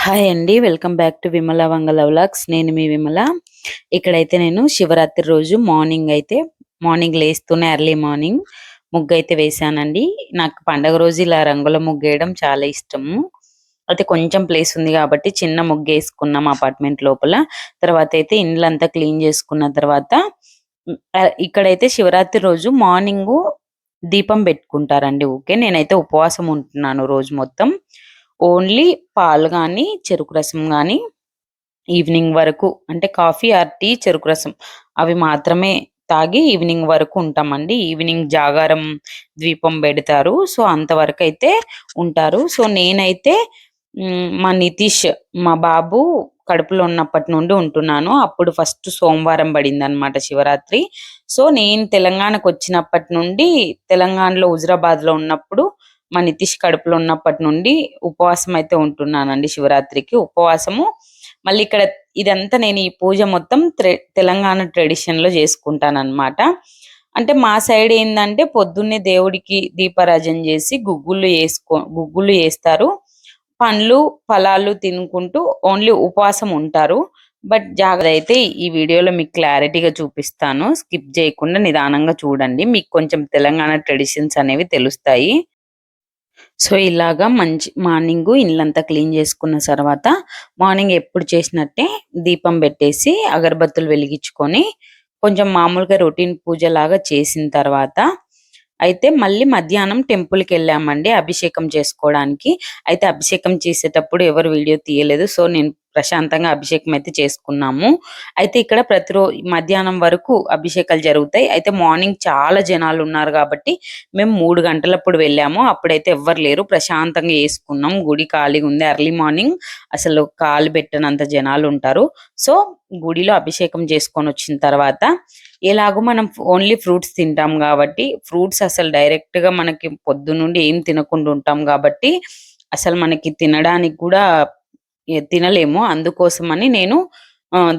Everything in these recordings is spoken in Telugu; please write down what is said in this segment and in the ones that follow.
హాయ్ అండి. Welcome back to Vimala Vangala vlogs. నేను మీ విమల. ఇక్కడైతే నేను శివరాత్రి రోజు మార్నింగ్ లేస్తూనే ఎర్లీ మార్నింగ్ ముగ్గైతే వేశానండి. నాకు పండగ రోజు ఇలా రంగుల ముగ్గేయడం చాలా ఇష్టము. అయితే కొంచెం ప్లేస్ ఉంది కాబట్టి చిన్న ముగ్గేసుకున్నాం అపార్ట్మెంట్ లోపల. తర్వాత అయితే ఇండ్లంతా క్లీన్ చేసుకున్న తర్వాత ఇక్కడైతే శివరాత్రి రోజు మార్నింగు దీపం పెట్టుకుంటారండి ఊకే. నేనైతే ఉపవాసం ఉంటున్నాను రోజు మొత్తం. ఓన్లీ పాలు గాని, చెరుకు రసం గాని ఈవినింగ్ వరకు అంటే కాఫీ ఆర్ టీ, చెరుకు రసం అవి మాత్రమే తాగి ఈవినింగ్ వరకు ఉంటామండి. ఈవినింగ్ జాగారం దీపం పెడతారు. సో, అంతవరకైతే ఉంటారు. సో, నేనైతే మా నితీష్ మా బాబు కడుపులో ఉన్నప్పటి నుండి ఉంటున్నాను. అప్పుడు ఫస్ట్ సోమవారం పడిందనమాట శివరాత్రి. సో, నేను తెలంగాణకొచ్చినప్పటి నుండి తెలంగాణలో హుజురాబాద్‌లో ఉన్నప్పుడు మా నితీష్ కడుపులో ఉన్నప్పటి నుండి ఉపవాసం అయితే ఉంటున్నానండి శివరాత్రికి. ఉపవాసము మళ్ళీ ఇక్కడ ఇదంతా నేను ఈ పూజ మొత్తం తెలంగాణ ట్రెడిషన్‌లో చేసుకుంటాననమాట. అంటే మా సైడ్ ఏందంటే పొద్దున్నే దేవుడికి దీపారాజన చేసి గుగ్గుళ్ళు ఏస్తారు. పండ్లు, ఫలాలు తినుకుంటూ ఓన్లీ ఉపవాసం ఉంటారు. బట్ జాగ్రత్త అయితే ఈ వీడియోలో మీకు క్లారిటీగా చూపిస్తాను. స్కిప్ చేయకుండా నిదానంగా చూడండి. మీకు కొంచెం తెలంగాణ ట్రెడిషన్స్ అనేవి తెలుస్తాయి. సో, ఇలాగా మంచి మార్నింగు ఇల్లంతా క్లీన్ చేసుకున్న తర్వాత, మార్నింగ్ ఎప్పుడు చేసినట్టే దీపం పెట్టేసి, అగరబత్తులు వెలిగించుకొని, కొంచెం మామూలుగా రొటీన్ పూజలాగా చేసిన తర్వాత, అయితే మళ్ళీ మధ్యాహ్నం టెంపుల్‌కెళ్ళామండి అభిషేకం చేసుకోవడానికి. అయితే అభిషేకం చేసేటప్పుడు ఎవరు వీడియో తీయలేదు. సో, నేను ప్రశాంతంగా అభిషేకం అయితే చేసుకున్నాము. అయితే ఇక్కడ మధ్యాహ్నం వరకు అభిషేకాలు జరుగుతాయి. అయితే మార్నింగ్ చాలా జనాలున్నారు గాబట్టి, మేము 3 గంటలప్పుడు వెళ్ళాము. అప్పుడైతే ఎవ్వరు లేరు. ప్రశాంతంగా చేసుకున్నాం. గుడి ఖాళీగుంది. ఎర్లీ మార్నింగ్ అసలు కాలు పెట్టనంత జనాలుంటారు. సో, గుడిలో అభిషేకం చేసుకొనొచ్చిన తర్వాత, ఎలాగో మనం ఓన్లీ ఫ్రూట్స్ తింటాం గాబట్టి, ఫ్రూట్స్ అసలు డైరెక్ట్‌గా మనకి పొద్దున్నుండి ఏం తినకుండా ఉంటాం గాబట్టి, అసలు మనకి తినడానికి కూడా తినలేము. అందుకోసమని నేను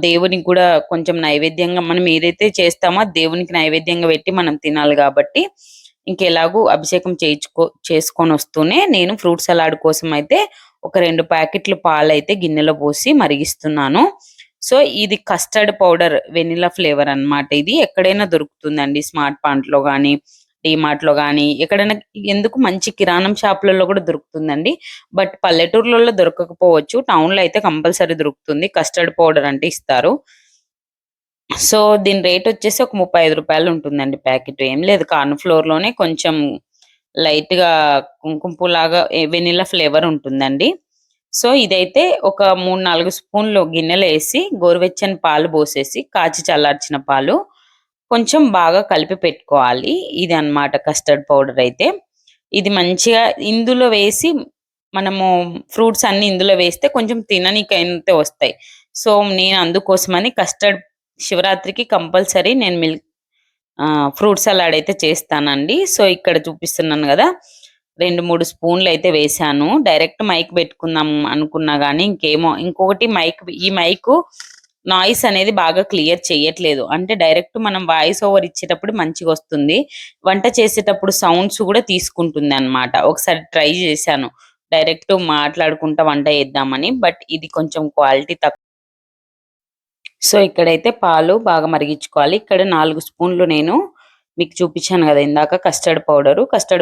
దేవునికి కూడా కొంచెం నైవేద్యంగా మనం ఏదైతే చేస్తామో అది దేవునికి నైవేద్యంగా పెట్టి మనం తినాలి గాబట్టి, ఇంకెలాగో అభిషేకం చేసుకొనొస్తూనే నేను ఫ్రూట్ సలాడ్ కోసమయితే ఒక 2 ప్యాకెట్లు పాలైతే గిన్నెలో పోసి మరిగిస్తున్నాను. సో, ఇది కస్టర్డ్ పౌడర్ వెనిల్లా ఫ్లేవర్ అన్నమాట ఇది. ఎక్కడైనా దొరుకుతుందండి. స్మార్ట్ పాయింట్‌లో గాని, డీమార్ట్‌లో గాని ఎక్కడైనా ఎందుకు మంచి కిరాణం షాపులలో కూడా దొరుకుతుందండి. బట్ పల్లెటూర్లలో దొరకకపోవచ్చు. టౌన్‌లో అయితే కంపల్సరీ దొరుకుతుంది. కస్టర్డ్ పౌడర్ అంటే ఇస్తారు. సో, దీని రేటొచ్చేసి ఒక రూ. 35 ఉంటుందండి ప్యాకెట్. ఏం లేదు కార్న్ ఫ్లోర్‌లోనే కొంచెం లైట్‌గా కుంకుమ పువ్వులాగా వెనిల్లా ఫ్లేవర్ ఉంటుందండి. సో, ఇదైతే ఒక 3, 4 స్పూన్లు గిన్నెలో ఏసి గోరువెచ్చని పాలు పోసేసి కాచి చల్లార్చిన పాలు కొంచెం బాగా కలిపి పెట్టుకోవాలి. ఇదన్నమాట కస్టర్డ్ పౌడర్ అయితే. ఇది మంచిగా ఇందులో వేసి మనము ఫ్రూట్స్ అన్నీ ఇందులో వేస్తే కొంచెం తిననీకైతే వస్తాయి. సో, నేను అందుకోసమని శివరాత్రికి కంపల్సరీ నేను ఫ్రూట్ సలాడ్ అయితే చేస్తానండి. సో, ఇక్కడ చూపిస్తున్నాను గదా! 2, 3 స్పూన్‌లయితే వేశాను. డైరెక్ట్ మైక్ పెట్టుకుందాం అనుకున్నా గానీ, ఇంకొకటి ఈ మైకు నాయిస్ అనేది బాగా క్లియర్ చెయ్యట్లేదు. అంటే డైరెక్ట్ మనం వాయిస్ ఓవర్ ఇచ్చేటప్పుడు మంచిగొస్తుంది. వంట చేసేటప్పుడు సౌండ్స్ గూడా తీసుకుంటుందనమాట. ఒకసారి ట్రై చేశాను. డైరెక్ట్ మాట్లాడుకుంటా వంట చేద్దామని. బట్ ఇది కొంచెం క్వాలిటీ సో, ఇక్కడైతే పాలు బాగా మరిగిచ్చుకోవాలి. ఇక్కడ 4 స్పూన్లు నేను మీకు చూపిచ్చాను గదా! ఇందాక కస్టర్డ్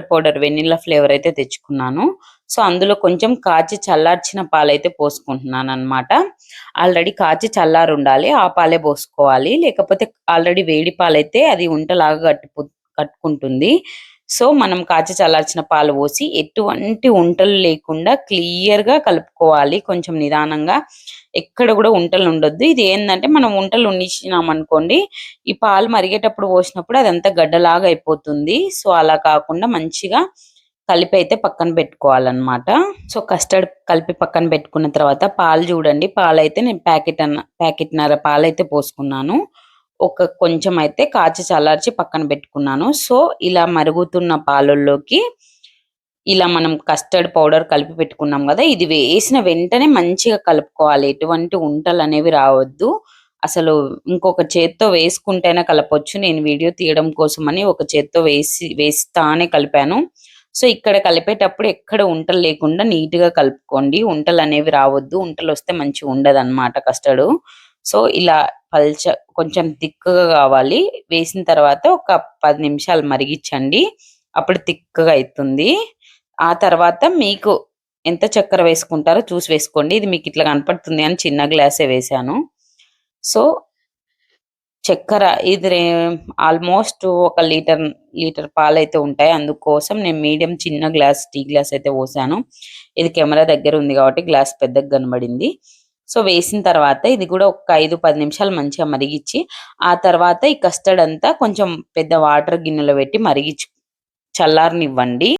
పౌడర్ వెనిల్లా ఫ్లేవర్ అయితే తెచ్చుకున్నాను. సో, అందులో కొంచెం కాచి చల్లార్చిన పాలైతే పోసుకుంటున్నాననమాట. ఆల్రెడీ కాచి చల్లారుండాలి. ఆ పాలే పోసుకోవాలి. లేకపోతే ఆల్రెడీ వేడి పాలైతే అది ఉంటలాగా కట్టుకుంటుంది. సో, మనం కాచి చల్లార్చిన పాలు పోసి ఎటువంటి ఉంటలు లేకుండా క్లియర్‌గా కలుపుకోవాలి. కొంచెం నిదానంగా. ఎక్కడ గూడా ఉంటలుండొద్దు. ఇది ఏందంటే మనం ఉంటలు ఉన్నిచ్చినామనుకోండి, ఈ పాలు మరిగేటప్పుడు పోసినప్పుడు అదంతా గడ్డలాగా అయిపోతుంది. సో, అలా కాకుండా మంచిగా కలిపైతే పక్కన పెట్టుకోవాలన్నమాట. సో, కస్టర్డ్ కలిపి పక్కన పెట్టుకున్న తర్వాత పాలు చూడండి. పాలైతే నేను ప్యాకెట్‌న్నర పాలైతే పోసుకున్నాను. కొంచెం అయితే కాచి చల్లార్చి పక్కన పెట్టుకున్నాను. సో, ఇలా మరుగుతున్న పాలల్లోకి ఇలా మనం కస్టర్డ్ పౌడర్ కలిపి పెట్టుకున్నాం గదా! ఇది వేసిన వెంటనే మంచిగా కలుపుకోవాలి. ఎటువంటి ఉంటలనేవి రావద్దు. అసలు ఇంకొక చేత్తో వేసుకుంటైనా కలపొచ్చు. నేను వీడియో తీయడం కోసమని ఒక చేత్తో వేస్తానే కలిపాను. సో ఇక్కడ కలిపేటప్పుడు ఎక్కడ ఉంటలు లేకుండా నీట్ గా కలుపుకోండి. ఉంటలు అనేవి రావద్దు. ఉంటలు వస్తే మంచిగా ఉండదన్నమాట కస్టర్డ్. సో ఇలా కొంచెం థిక్‌గా కావాలి. వేసిన తర్వాత ఒక 10 నిమిషాలు మరిగించండి. అప్పుడు థిక్‌గా అయితుంది. ఆ తర్వాత మీకు ఎంత చక్కెర వేసుకుంటారో చూసి వేసుకోండి. ఇది మీకు ఇట్లా కనపడుతుంది అని చిన్న గ్లాసే వేశాను. సో చక్కెర ఇది ఆల్మోస్ట్ ఒక లీటర్ పాలైతే ఉంటాయి. అందుకోసం నేను మీడియం చిన్న గ్లాస్ టీ గ్లాస్ అయితే పోసాను. ఇది కెమెరా దగ్గర ఉంది కాబట్టి గ్లాస్ పెద్దగా కనబడింది. సో వేసిన తర్వాత ఇది కూడా ఒక 5-10 నిమిషాలు మంచిగా మరిగించి ఆ తర్వాత ఈ కస్టర్డ్ అంతా కొంచెం పెద్ద వాటర్ గిన్నెలో పెట్టి చల్లారనివ్వండి.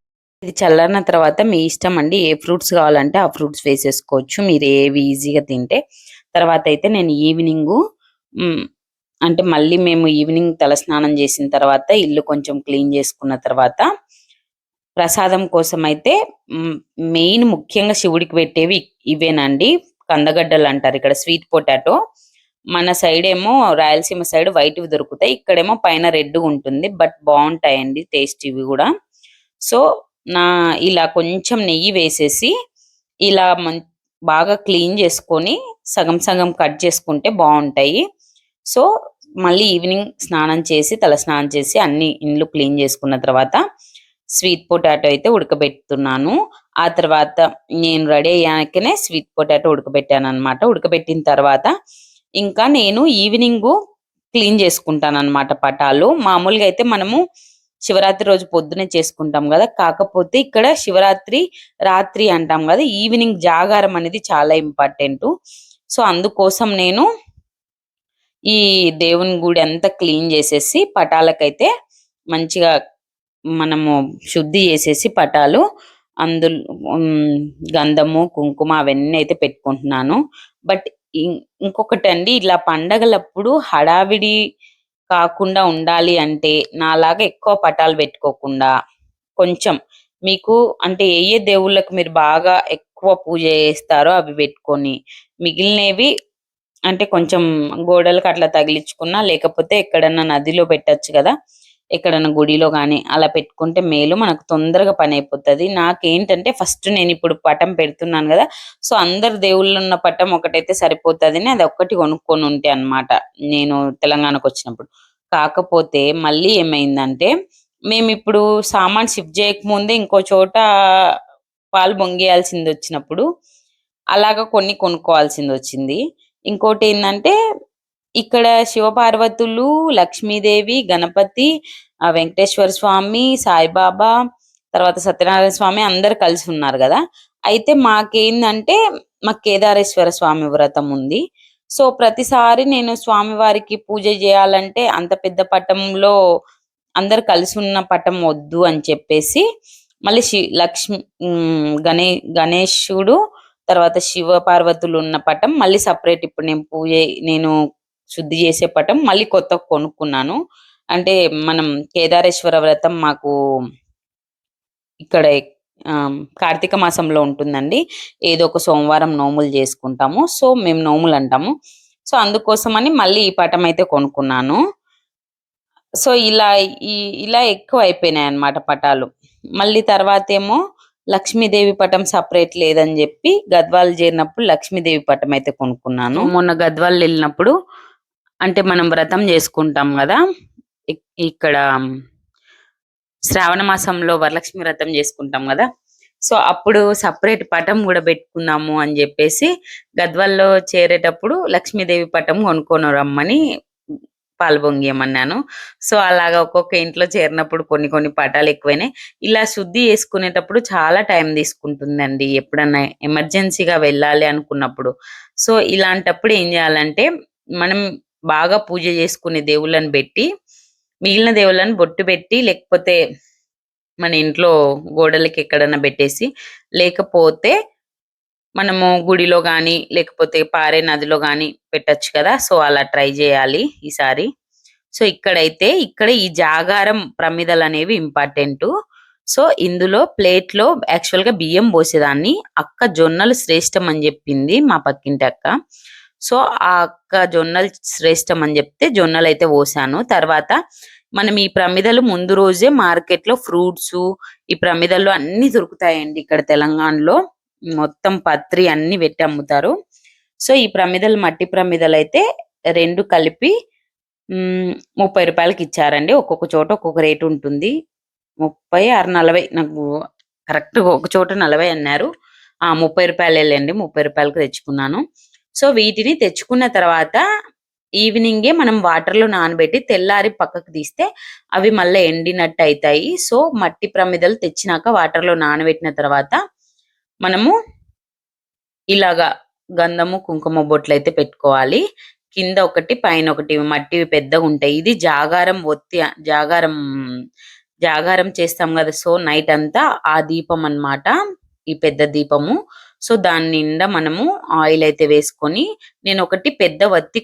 ఇది చల్లారిన తర్వాత మీ ఇష్టం అండి. ఏ ఫ్రూట్స్ కావాలంటే ఆ ఫ్రూట్స్ వేసేసుకోవచ్చు. మీరు ఏవి ఈజీగా తింటే. తర్వాత అయితే నేను ఈవినింగు అంటే మళ్ళీ మేము ఈవినింగ్ తలస్నానం చేసిన తర్వాత ఇల్లు కొంచెం క్లీన్ చేసుకున్న తర్వాత ప్రసాదం కోసం అయితే మెయిన్ ముఖ్యంగా శివుడికి పెట్టేవి ఇవేనండి. కందగడ్డలు అంటారు ఇక్కడ స్వీట్ పొటాటో. మన సైడ్ ఏమో రాయలసీమ సైడ్ వైట్‌వి దొరుకుతాయి. ఇక్కడేమో పైన రెడ్ ఉంటుంది. బట్ బాగుంటాయండి టేస్ట్ ఇవి కూడా. సో ఇలా కొంచెం నెయ్యి వేసేసి ఇలా బాగా క్లీన్ చేసుకొని సగం సగం కట్ చేసుకుంటే బాగుంటాయి. సో మళ్ళీ ఈవినింగ్ స్నానం చేసి తలస్నానం చేసి అన్ని ఇండ్లు క్లీన్ చేసుకున్న తర్వాత స్వీట్ పొటాటో అయితే ఉడకబెడుతున్నాను. ఆ తర్వాత నేను రెడీ అయ్యాకనే స్వీట్ పొటాటో ఉడకబెట్టాను అనమాట. ఉడకబెట్టిన తర్వాత ఇంకా నేను ఈవినింగ్ క్లీన్ చేసుకుంటాను అనమాట పటాలు. మామూలుగా అయితే మనము శివరాత్రి రోజు పొద్దునే చేసుకుంటాం కదా. కాకపోతే ఇక్కడ శివరాత్రి రాత్రి అంటాం కదా. ఈవినింగ్ జాగారం అనేది చాలా ఇంపార్టెంట్. సో అందుకోసం నేను ఈ దేవుని గుడి అంతా క్లీన్ చేసేసి పటాలకైతే మంచిగా మనము శుద్ధి చేసేసి పటాలు అందులో గంధము కుంకుమ అవన్నీ అయితే పెట్టుకుంటున్నాను. బట్ ఇంకొకటి అండి, ఇలా పండగలప్పుడు హడావిడి కాకుండా ఉండాలి అంటే నాలాగా ఎక్కువ పటాలు పెట్టుకోకుండా కొంచెం మీకు అంటే ఏ దేవుళ్ళకి మీరు బాగా ఎక్కువ పూజ చేస్తారో అవి పెట్టుకొని మిగిలినవి అంటే కొంచెం గోడలకు అట్లా తగిలించుకున్నా లేకపోతే ఎక్కడన్నా నదిలో పెట్టచ్చు కదా. ఎక్కడన్నా గుడిలో గాని అలా పెట్టుకుంటే మేలు. మనకు తొందరగా పని అయిపోతుంది. నాకేంటంటే ఫస్ట్ నేను ఇప్పుడు పటం పెడుతున్నాను కదా. సో అందరు దేవుళ్ళు ఉన్న పటం ఒకటైతే సరిపోతుందని అది ఒక్కటి కొనుక్కొని ఉంటే అన్నమాట నేను తెలంగాణకు వచ్చినప్పుడు. కాకపోతే మళ్ళీ ఏమైందంటే మేము ఇప్పుడు సామాన్ షిఫ్ట్ చేయకముందే ఇంకో చోట పాలు పొంగేయాల్సింది వచ్చినప్పుడు అలాగా కొన్ని కొనుక్కోవాల్సింది వచ్చింది. ఇంకోటి ఏంటంటే ఇక్కడ శివపార్వతులు, లక్ష్మీదేవి, గణపతి, వెంకటేశ్వర స్వామి, సాయిబాబా, తర్వాత సత్యనారాయణ స్వామి అందరు కలిసి ఉన్నారు కదా. అయితే మాకేందంటే మాకు కేదారేశ్వర స్వామి వ్రతం ఉంది. సో ప్రతిసారి నేను స్వామివారికి పూజ చేయాలంటే అంత పెద్ద పటంలో అందరు కలిసి ఉన్న పటం వద్దు అని చెప్పేసి మళ్ళీ లక్ష్మి గణేశుడు తర్వాత శివ పార్వతులు ఉన్న పటం మళ్ళీ సపరేట్ ఇప్పుడు నేను శుద్ధి చేసే పటం మళ్ళీ కొత్త కొనుక్కున్నాను. అంటే మనం కేదారేశ్వర వ్రతం మాకు ఇక్కడ కార్తీక మాసంలో ఉంటుందండి. ఏదో ఒక సోమవారం నోములు చేసుకుంటాము. సో మేము నోములు అంటాము. సో అందుకోసమని మళ్ళీ ఈ పటం అయితే కొనుక్కున్నాను. సో ఇలా ఎక్కువ అయిపోయినాయి అన్నమాట పటాలు. మళ్ళీ తర్వాత ఏమో లక్ష్మీదేవి పటం సపరేట్ లేదని చెప్పి గద్వాల్ చేరినప్పుడు లక్ష్మీదేవి పటం అయితే కొనుక్కున్నాను. మొన్న గద్వాల్ వెళ్ళినప్పుడు అంటే మనం వ్రతం చేసుకుంటాం కదా. ఇక్కడ శ్రావణ మాసంలో వరలక్ష్మి వ్రతం చేసుకుంటాం కదా. సో అప్పుడు సపరేట్ పటం కూడా పెట్టుకుందాము అని చెప్పేసి గద్వాల్లో చేరేటప్పుడు లక్ష్మీదేవి పటం కొనుక్కొని రమ్మని పాలు పొంగియమన్నాను. సో అలాగా ఒక్కొక్క ఇంట్లో చేరినప్పుడు కొన్ని కొన్ని పటాలు ఎక్కువైనాయి. ఇలా శుద్ధి చేసుకునేటప్పుడు చాలా టైం తీసుకుంటుందండి ఎప్పుడన్నా ఎమర్జెన్సీగా వెళ్ళాలి అనుకున్నప్పుడు. సో ఇలాంటప్పుడు ఏం చేయాలంటే మనం బాగా పూజ చేసుకునే దేవుళ్ళని పెట్టి మిగిలిన దేవుళ్ళని బొట్టు పెట్టి లేకపోతే మన ఇంట్లో గోడలకి ఎక్కడన్నా పెట్టేసి లేకపోతే మనము గుడిలో గాని లేకపోతే పారే నదిలో గాని పెట్టచ్చు కదా. సో అలా ట్రై చేయాలి ఈసారి. సో ఇక్కడ ఈ జాగారం ప్రమిదలు అనేవి ఇంపార్టెంట్. సో ఇందులో ప్లేట్లో యాక్చువల్ గా బియ్యం పోసేదాన్ని. అక్క జొన్నలు శ్రేష్టం అని చెప్పింది మా పక్కింటి అక్క. సో ఆ అక్క జొన్నలు శ్రేష్టం అని చెప్తే జొన్నలు అయితే పోసాను. తర్వాత మనం ఈ ప్రమిదలు ముందు రోజే మార్కెట్‌లో ఫ్రూట్సు, ఈ ప్రమిదలు అన్నీ దొరుకుతాయండి ఇక్కడ తెలంగాణలో. మొత్తం పత్రి అన్నీ పెట్టి అమ్ముతారు. సో, ఈ ప్రమిదలు మట్టి ప్రమిదలైతే 2 కలిపి 30 రూపాయలకి ఇచ్చారండి. ఒక్కొక్క చోట ఒక్కొక్క రేట్ ఉంటుంది. 30 ఆర్ 40 నాకు కరెక్ట్‌గా ఒక చోట 40 అన్నారు. 30 రూపాయలేలెండి. 30 రూపాయలకి తెచ్చుకున్నాను. సో, వీటిని తెచ్చుకున్న తర్వాత ఈవినింగే మనం వాటర్‌లో నానబెట్టి తెల్లారి పక్కకు తీస్తే అవి మళ్ళా ఎండినట్టు అయితాయి. సో, మట్టి ప్రమిదలు తెచ్చినాక వాటర్‌లో నానబెట్టిన తర్వాత మనము ఇలాగా గంధము, కుంకుమ బొట్లయితే పెట్టుకోవాలి. కింద ఒకటి, పైన ఒకటి మట్టివి పెద్దగుంటాయి. ఇది జాగారం జాగారం చేస్తాం గదా! సో, నైట్ అంతా ఆ దీపం అన్నమాట. ఈ పెద్ద దీపము. సో, దాని నిండా మనము ఆయిల్ అయితే వేసుకొని నేనొకటి పెద్ద వత్తి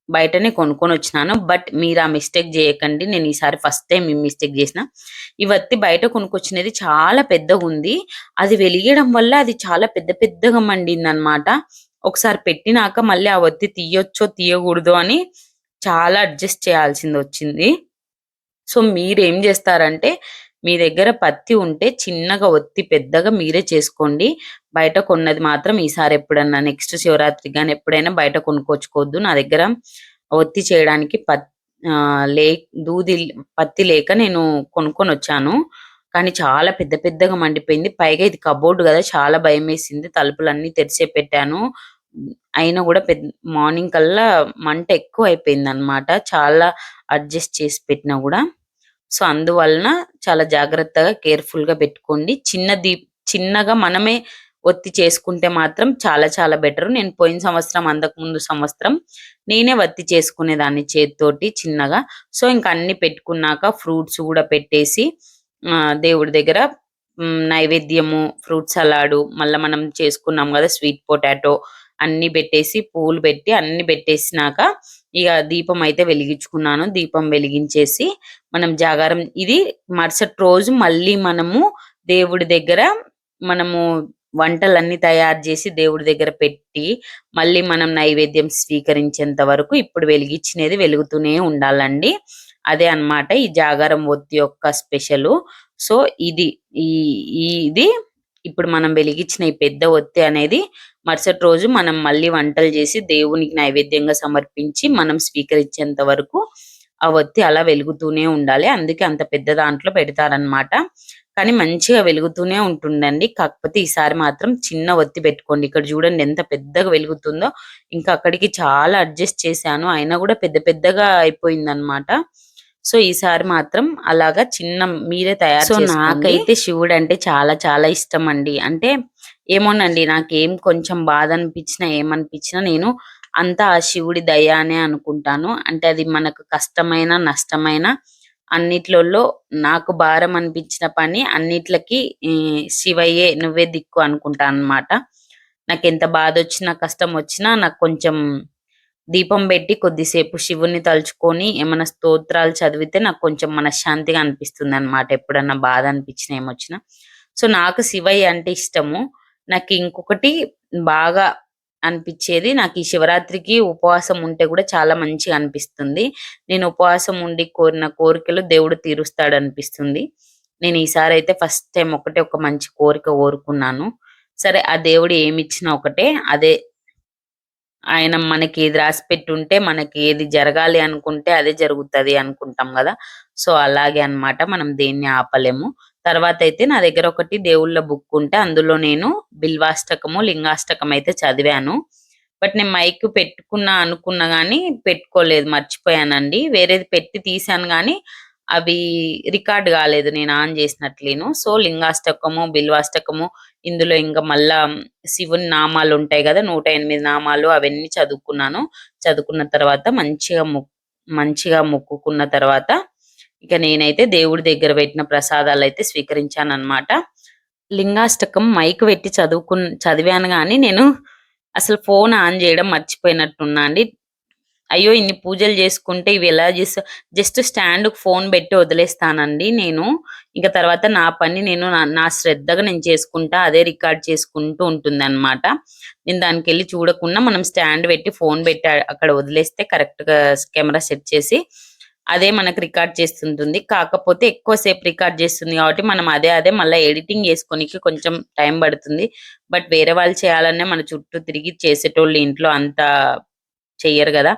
బయటనే కొనుక్కొనొచ్చినాను. బట్ మీరు ఆ మిస్టేక్ జేయకండి. నేను ఈసారి ఫస్ట్ టైమ్ ఈ మిస్టేక్ జేసిన. ఈ వత్తి బయట కొనుక్కొచ్చినది చాలా పెద్దగుంది. అది వెలిగియడం వల్ల అది చాలా పెద్ద పెద్దగా మండిందనమాట. ఒకసారి పెట్టినాక మళ్ళీ ఆ వత్తి తీయొచ్చో, తీయగూడదో అని చాలా అడ్జస్ట్ చేయాల్సిందొచ్చింది. సో, మీరేం జేస్తారంటే, మీ దగ్గర పత్తి ఉంటే చిన్నగా ఒత్తి పెద్దగా మీరే చేసుకోండి. బయట కొన్నది మాత్రం ఈసారి ఎప్పుడన్నా నెక్స్ట్ శివరాత్రికి గాని ఎప్పుడైనా బయట కొనుక్కొచ్చుకోవద్దు. నా దగ్గర ఒత్తి చేయడానికి ఆహ్, లే దూది పత్తి లేక నేను కొనుక్కొనొచ్చాను. కానీ చాలా పెద్ద పెద్దగా మండిపోయింది. పైగా ఇది కబోర్డ్ గదా! చాలా భయమేసింది. తలుపులన్నీ తెరిసే పెట్టాను. అయినా గూడా మార్నింగ్ కల్లా మంట ఎక్కువైపోయిందనమాట. చాలా అడ్జస్ట్ చేసి పెట్టినా గూడా. సో, అందువలన చాలా జాగ్రత్తగా, కేర్‌ఫుల్‌గా పెట్టుకోండి. చిన్నగా మనమే ఒత్తి చేసుకుంటే మాత్రం చాలా చాలా బెటరు. నేను పోయిన సంవత్సరం, అంతకుముందు సంవత్సరం నేనే వత్తి చేసుకునేదాన్ని చేత్తోటి చిన్నగా. సో, ఇంక అన్నీ పెట్టుకున్నాక ఫ్రూట్స్ గూడా పెట్టేసి దేవుడి దగ్గర నైవేద్యము, ఫ్రూట్ సలాడు, మళ్ళా మనం చేసుకున్నాం గదా! స్వీట్ పొటాటో అన్నీ బెట్టేసి, పూలు బెట్టి అన్నీ బెట్టేసినాక ఇగ దీపం అయితే వెలిగించుకున్నాను. దీపం వెలిగించేసి మనం జాగారం ఇది మరుసటి రోజు మళ్ళీ మనము దేవుడి దగ్గర మనము వంటలన్నీ తయారు జేసి దేవుడి దగ్గర పెట్టి, మళ్ళీ మనం నైవేద్యం స్వీకరించేంత వరకు ఇప్పుడు వెలిగిచ్చినది వెలుగుతూనే ఉండాలండి. అదే అన్నమాట ఈ జాగారం ఒత్తి యొక్క స్పెషలు. సో, ఇది ఈ ఇది ఇప్పుడు మనం వెలిగించిన ఈ పెద్ద ఒత్తి అనేది మరుసటి రోజు మనం మళ్ళీ వంటలు జేసి దేవునికి నైవేద్యంగా సమర్పించి మనం స్వీకరించేంత వరకు ఆ ఒత్తి అలా వెలుగుతూనే ఉండాలి. అందుకే అంత పెద్ద దాంట్లో పెడతారనమాట. కానీ మంచిగా వెలుగుతూనే ఉంటుందండి. కాకపోతే ఈసారి మాత్రం చిన్న ఒత్తి పెట్టుకోండి. ఇక్కడ చూడండి ఎంత పెద్దగా వెలుగుతుందో. ఇంకా అక్కడికి చాలా అడ్జస్ట్ చేశాను. అయినా గూడా పెద్ద పెద్దగా అయిపోయిందనమాట. సో, ఈసారి మాత్రం అలాగా చిన్న మీరే తయారు చేసుకోండి. నాకైతే శివుడంటే చాలా చాలా ఇష్టమండి. అంటే ఏమోనండి నాకేం కొంచెం బాధనిపించినా, ఏమనిపించినా నేను అంతా ఆ శివుడి దయ అనే అనుకుంటాను. అంటే అది మనకు కష్టమైన, నష్టమైన అన్నిట్లల్లో నాకు భారం అనిపించిన పని అన్నిట్లకి శివయ్యే నువ్వే దిక్కు అనుకుంటానన్నమాట. నాకెంత బాధొచ్చినా, కష్టమొచ్చినా నాకు కొంచెం దీపం బెట్టి కొద్దిసేపు శివుడిని తలుచుకొని ఏమన్నా స్తోత్రాలు చదివితే నాకు కొంచెం మనశ్శాంతిగా అనిపిస్తుందన్నమాట. ఎప్పుడన్నా బాధ అనిపించినా, ఏమొచ్చినా. సో, నాకు శివయ్య అంటే ఇష్టము. నాకు ఇంకొకటి బాగా అనిపిచ్చేది నాకు ఈ శివరాత్రికి ఉపవాసం ఉంటే గూడా చాలా మంచిగా అనిపిస్తుంది. నేను ఉపవాసం ఉండి కోరిన కోరికలు దేవుడు తీరుస్తాడనిపిస్తుంది. నేను ఈసారైతే ఫస్ట్ టైమ్ ఒకటే ఒక మంచి కోరిక కోరుకున్నాను. సరే ఆ దేవుడు ఏమిచ్చినా ఒకటే. అదే ఆయన మనకేది రాసిపెట్టుంటే, మనకేది జరగాలి అనుకుంటే అదే జరుగుతది అనుకుంటాం గదా! సో, అలాగే అన్నమాట. మనం దేన్ని ఆపలేము. తర్వాతైతే నా దగ్గర ఒకటి దేవుళ్ళ బుక్ ఉంటే అందులో నేను బిల్వాష్టకము, లింగాష్టకం అయితే చదివాను. బట్ నేను మైక్ పెట్టుకున్నా అనుకున్నా గానీ పెట్టుకోలేదు. మర్చిపోయానండి. వేరేది పెట్టి తీశాను గానీ అవి రికార్డ్ గాలేదు. నేను ఆన్ జేసినట్లేను. సో, లింగాష్టకము, బిల్వాష్టకము ఇందులో ఇంక మళ్ళా శివుని నామాలుంటాయి గదా! 108 నామాలు అవన్నీ చదువుకున్నాను. చదువుకున్న తర్వాత మంచిగా మొక్కుకున్న తర్వాత ఇక నేనైతే దేవుడి దగ్గర పెట్టిన ప్రసాదాలైతే స్వీకరించాననమాట. లింగాష్టకం మైక్ పెట్టి చదివాను గానీ నేను అసలు ఫోన్ ఆన్ జేయడం మర్చిపోయినట్టున్నా అండి. అయ్యో! ఇన్ని పూజలు జేసుకుంటే ఇవి ఎలా జస్ట్ స్టాండ్‌కి ఫోన్ బెట్టి వదిలేస్తానండి నేను. ఇంక తర్వాత నా పని నా శ్రద్ధగా నేను చేసుకుంటా. అదే రికార్డ్ చేసుకుంటూ ఉంటుందనమాట. నేను దానికెళ్ళి చూడకుండా మనం స్టాండ్ బెట్టి, ఫోన్ బెట్టి అక్కడ వదిలేస్తే కరెక్ట్‌గా కెమెరా సెట్ చేసి అదే మనకు రికార్డ్ చేస్తుంటుంది. కాకపోతే ఎక్కువసేపు రికార్డ్ చేస్తుంది కాబట్టి మనం అదే మళ్ళీ ఎడిటింగ్ చేసుకోనికి కొంచెం టైం పడుతుంది. బట్ వేరే వాళ్ళు చేయాలనే మన చుట్టూ తిరిగి చేసేటోళ్ళు ఇంట్లో అంత చెయ్యరు కదా.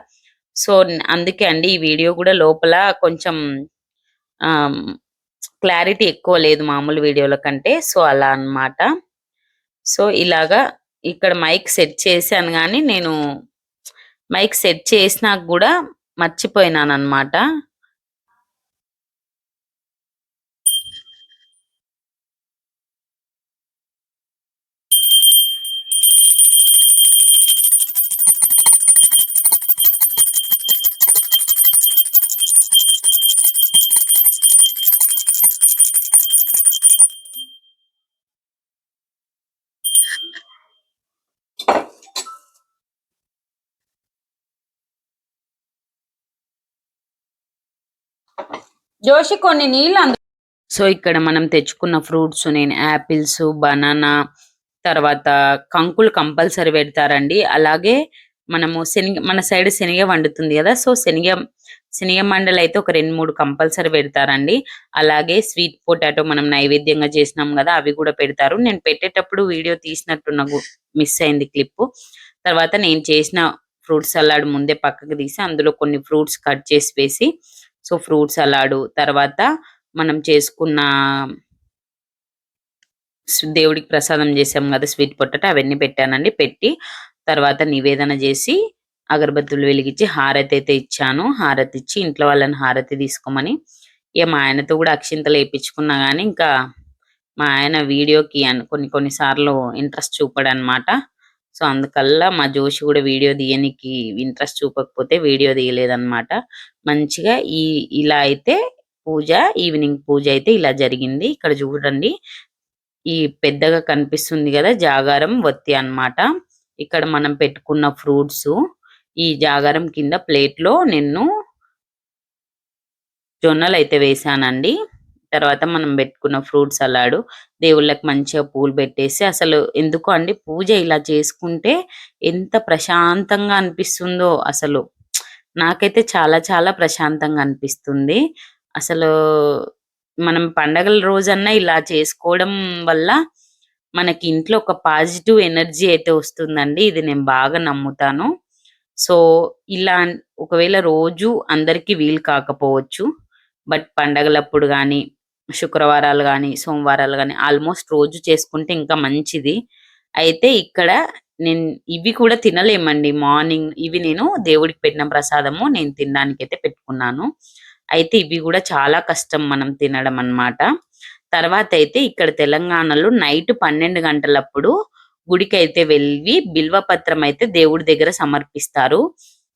సో అందుకే అండి ఈ వీడియో కూడా లోపల కొంచెం క్లారిటీ ఎక్కువ లేదు మామూలు వీడియోల కంటే. సో అలా అన్నమాట. సో ఇలాగా ఇక్కడ మైక్ సెట్ చేశాను కానీ నేను మైక్ సెట్ చేసినాక కూడా మర్చిపోయినాను అన్నమాట. జోషి కొన్ని నీళ్ళు. సో ఇక్కడ మనం తెచ్చుకున్న ఫ్రూట్స్ నేను యాపిల్స్, బనానా, తర్వాత కంకులు కంపల్సరీ పెడతారండి. అలాగే మనము మన సైడ్ శనగ వండుతుంది కదా. సో శనగ మండలు అయితే ఒక 2-3 కంపల్సరీ పెడతారండి. అలాగే స్వీట్ పొటాటో మనం నైవేద్యంగా చేసినాం కదా అవి కూడా పెడతారు. నేను పెట్టేటప్పుడు వీడియో తీసినట్టున్న మిస్ అయింది క్లిప్. తర్వాత నేను చేసిన ఫ్రూట్ సలాడ్ ముందే పక్కకు తీసి అందులో కొన్ని ఫ్రూట్స్ కట్ చేసి వేసి సో ఫ్రూట్ సలాడ్ తర్వాత మనం చేసుకున్న దేవుడికి ప్రసాదం చేసాం కదా స్వీట్ పొటాటో అవన్నీ పెట్టానండి. పెట్టి తర్వాత నివేదన చేసి అగరబత్తులు వెలిగించి హారతి అయితే ఇచ్చాను. హారతి ఇచ్చి ఇంట్లో వాళ్ళని హారతి తీసుకోమని ఇక మా ఆయనతో కూడా అక్షింతలు వేయించుకున్నా కానీ ఇంకా మా ఆయన వీడియోకి కొన్ని సార్లు ఇంట్రెస్ట్ చూపడనమాట. సో అందుకల్లా మా జోషి కూడా వీడియో తీయనికి ఇంట్రెస్ట్ చూపకపోతే వీడియో తీయలేదన్నమాట. మంచిగా ఇలా అయితే పూజ ఈవినింగ్ పూజ అయితే ఇలా జరిగింది. ఇక్కడ చూడండి ఈ పెద్దగా కనిపిస్తుంది కదా జాగారం వత్తి అన్నమాట. ఇక్కడ మనం పెట్టుకున్న ఫ్రూట్స్ ఈ జాగారం కింద ప్లేట్ లో నేను జొన్నలు అయితే వేసానండి. తర్వాత మనం పెట్టుకున్న ఫ్రూట్ సలాడ్ దేవుళ్ళకి మంచిగా పూలు పెట్టేసి అసలు ఎందుకో అండి పూజ ఇలా చేసుకుంటే ఎంత ప్రశాంతంగా అనిపిస్తుందో అసలు నాకైతే చాలా చాలా ప్రశాంతంగా అనిపిస్తుంది. అసలు మనం పండగల రోజన్నా ఇలా చేసుకోవడం వల్ల మనకి ఇంట్లో ఒక పాజిటివ్ ఎనర్జీ అయితే వస్తుందండి. ఇది నేను బాగా నమ్ముతాను. సో ఇలా ఒకవేళ రోజు అందరికీ వీలు కాకపోవచ్చు. బట్ పండగలప్పుడు గాని, శుక్రవారాలు గాని, సోమవారాలు గాని ఆల్మోస్ట్ రోజు చేసుకుంటే ఇంకా మంచిది. అయితే ఇక్కడ నేను ఇవి కూడా తినలేమండి మార్నింగ్. ఇవి నేను దేవుడికి పెట్టిన ప్రసాదము నేను తినడానికైతే పెట్టుకున్నాను. అయితే ఇవి కూడా చాలా కష్టం మనం తినడం అన్నమాట. తర్వాత అయితే ఇక్కడ తెలంగాణలో నైట్ 12 గంటలప్పుడు గుడికైతే వెళ్ళి బిల్వపత్రం అయితే దేవుడి దగ్గర సమర్పిస్తారు.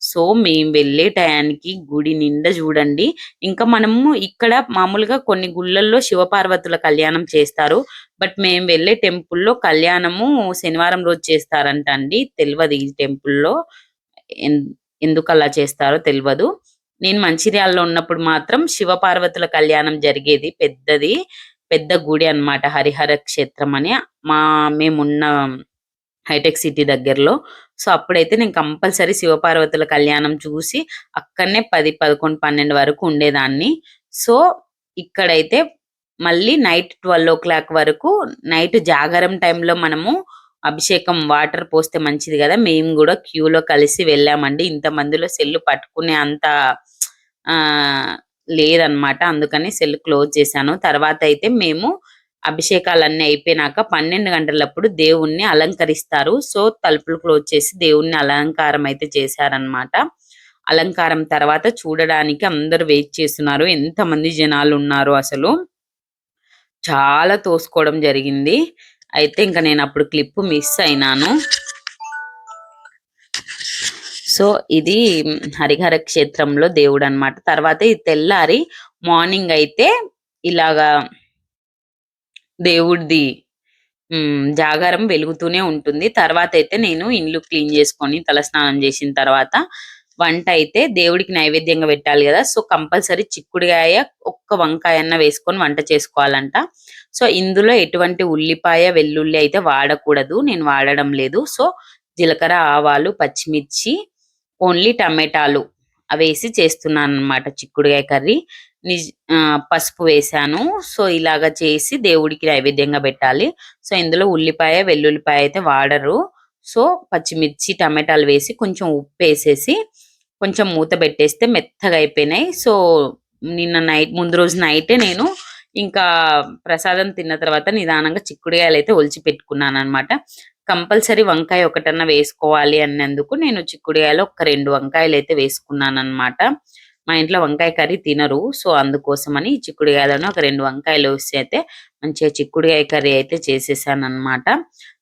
సో మేము వెళ్ళే టయానికి గుడి నిండా చూడండి. ఇంకా మనము ఇక్కడ మామూలుగా కొన్ని గుళ్ళల్లో శివపార్వతుల కళ్యాణం చేస్తారు. బట్ మేము వెళ్ళే టెంపుల్లో కళ్యాణము శనివారం రోజు చేస్తారంట అండి. తెలియదు ఈ టెంపుల్లో ఎందుకు అలా చేస్తారో తెలియదు. నేను మంచిర్యాలలో ఉన్నప్పుడు మాత్రం శివపార్వతుల కళ్యాణం జరిగేది. పెద్ద గుడి అన్నమాట. హరిహర క్షేత్రం అని మేమున్న హైటెక్ సిటీ దగ్గరలో. సో అప్పుడైతే నేను కంపల్సరీ శివపార్వతుల కళ్యాణం చూసి అక్కడనే 10, 11, 12 వరకు ఉండేదాన్ని. సో ఇక్కడైతే మళ్ళీ నైట్ 12 వరకు నైట్ జాగారం టైంలో మనము అభిషేకం వాటర్ పోస్తే మంచిది కదా. మేము కూడా క్యూలో కలిసి వెళ్ళామండి. ఇంతమందిలో సెల్లు పట్టుకునే అంత లేదనమాట. అందుకని సెల్ క్లోజ్ చేశాను. తర్వాత అయితే మేము అభిషేకాలన్నీ అయిపోయినాక 12 గంటలప్పుడు దేవుణ్ణి అలంకరిస్తారు. సో తలుపులు క్లోజ్ చేసి దేవుణ్ణి అలంకారం అయితే చేశారనమాట. అలంకారం తర్వాత చూడడానికి అందరూ వెయిట్ చేస్తున్నారు. ఎంతమంది జనాలు ఉన్నారు అసలు చాలా తోసుకోవడం జరిగింది. అయితే ఇంకా నేను అప్పుడు క్లిప్ మిస్ అయినాను. సో ఇది హరిహర క్షేత్రంలో దేవుడు అన్నమాట. తర్వాత ఈ తెల్లారి మార్నింగ్ అయితే ఇలాగా దేవుడిది జాగారం వెలుగుతూనే ఉంటుంది. తర్వాత అయితే నేను ఇల్లు క్లీన్ చేసుకొని తలస్నానం చేసిన తర్వాత వంట అయితే దేవుడికి నైవేద్యంగా పెట్టాలి కదా. సో కంపల్సరీ చిక్కుడుగాయ ఒక్క వంకాయ అన్న వేసుకొని వంట చేసుకోవాలంట. సో ఇందులో ఎటువంటి ఉల్లిపాయ వెల్లుల్లి అయితే వాడకూడదు. నేను వాడడం లేదు. సో జీలకర్ర, ఆవాలు, పచ్చిమిర్చి, ఓన్లీ టమాటాలు అవేసి చేస్తున్నానన్నమాట చిక్కుడుగాయ కర్రీ. పసుపు వేశాను. సో, ఇలాగ చేసి దేవుడికి నైవేద్యంగా పెట్టాలి. సో, ఇందులో ఉల్లిపాయ, వెల్లుల్లిపాయ అయితే వాడరు. సో, పచ్చిమిర్చి, టమాటాలు వేసి కొంచెం ఉప్పేసేసి కొంచెం మూత పెట్టేస్తే మెత్తగా అయిపోయినాయి. సో, ముందు రోజు నైటే నేను ఇంకా ప్రసాదం తిన్న తర్వాత నిదానంగా చిక్కుడుగాయలైతే ఒలిచి పెట్టుకున్నాననమాట. కంపల్సరీ వంకాయ ఒకటన్నా వేసుకోవాలి అన్నందుకు నేను చిక్కుడుగాయలో ఒక 2 వంకాయలైతే వేసుకున్నాననమాట. మా ఇంట్లో వంకాయ కర్రీ తినరు. సో, అందుకోసమని చిక్కుడుగాయలను ఒక 2 వంకాయలు వేసి అయితే మంచిగా చిక్కుడుగాయ కర్రీ అయితే చేసేసాననమాట.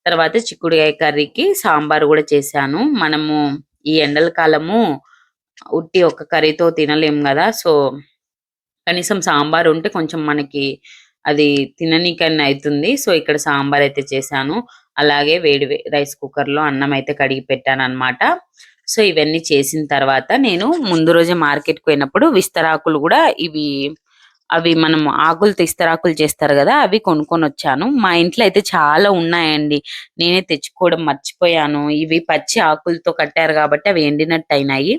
తర్వాత చిక్కుడుగాయ కర్రీకి సాంబార్ గూడా చేశాను. మనము ఈ ఎండల కాలము ఉట్టి ఒక్క కర్రీతో తినలేం గదా! సో, కనీసం సాంబార్ ఉంటే కొంచెం మనకి అది తిననీకన్నా అయితుంది. సో, ఇక్కడ సాంబార్ అయితే చేశాను. అలాగే వేడి రైస్ కుక్కర్‌లో అన్నం అయితే కడిగి పెట్టానన్నమాట. సో, ఇవన్నీ చేసిన తర్వాత నేను ముందు రోజే మార్కెట్‌కి పోయినప్పుడు విస్తరాకులు గూడా అవి మనం ఆకులతో ఇస్తరాకులు చేస్తారు గదా! అవి కొనుక్కొనొచ్చాను. మా ఇంట్లో అయితే చాలా ఉన్నాయండి. నేనే తెచ్చుకోవడం మర్చిపోయాను. ఇవి పచ్చి ఆకులతో కట్టారు గాబట్టి అవి ఎండినట్టయినాయి.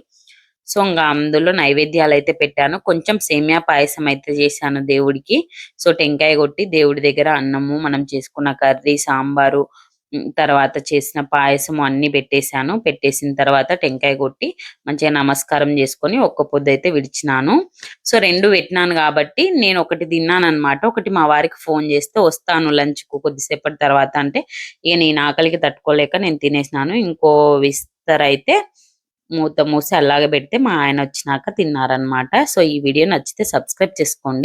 సో, అందులో నైవేద్యాలైతే పెట్టాను. కొంచెం సేమియా పాయసం అయితే చేశాను దేవుడికి. సో, టెంకాయ కొట్టి దేవుడి దగ్గర అన్నము, మనం చేసుకున్న కర్రీ, సాంబారు, తర్వాత చేసిన పాయసము అన్నీ పెట్టేశాను. పెట్టేసిన తర్వాత టెంకాయ కొట్టి మంచిగా నమస్కారం చేసుకొని ఒక్క పొద్దైతే విడిచినాను. సో, 2 పెట్టినాను కాబట్టి నేను ఒకటి తిన్నానన్నమాట. ఒకటి మా వారికి ఫోన్ చేస్తే వస్తాను లంచ్‌కు కొద్దిసేపటి తర్వాత అంటే, ఇగ నేను ఆకలికి తట్టుకోలేక నేను తినేసినాను. ఇంకో విస్తరైతే మూత మూసి అలాగే పెడితే మా ఆయనొచ్చినాక తిన్నారనమాట. సో, ఈ వీడియో నచ్చితే సబ్స్క్రైబ్ చేసుకోండి.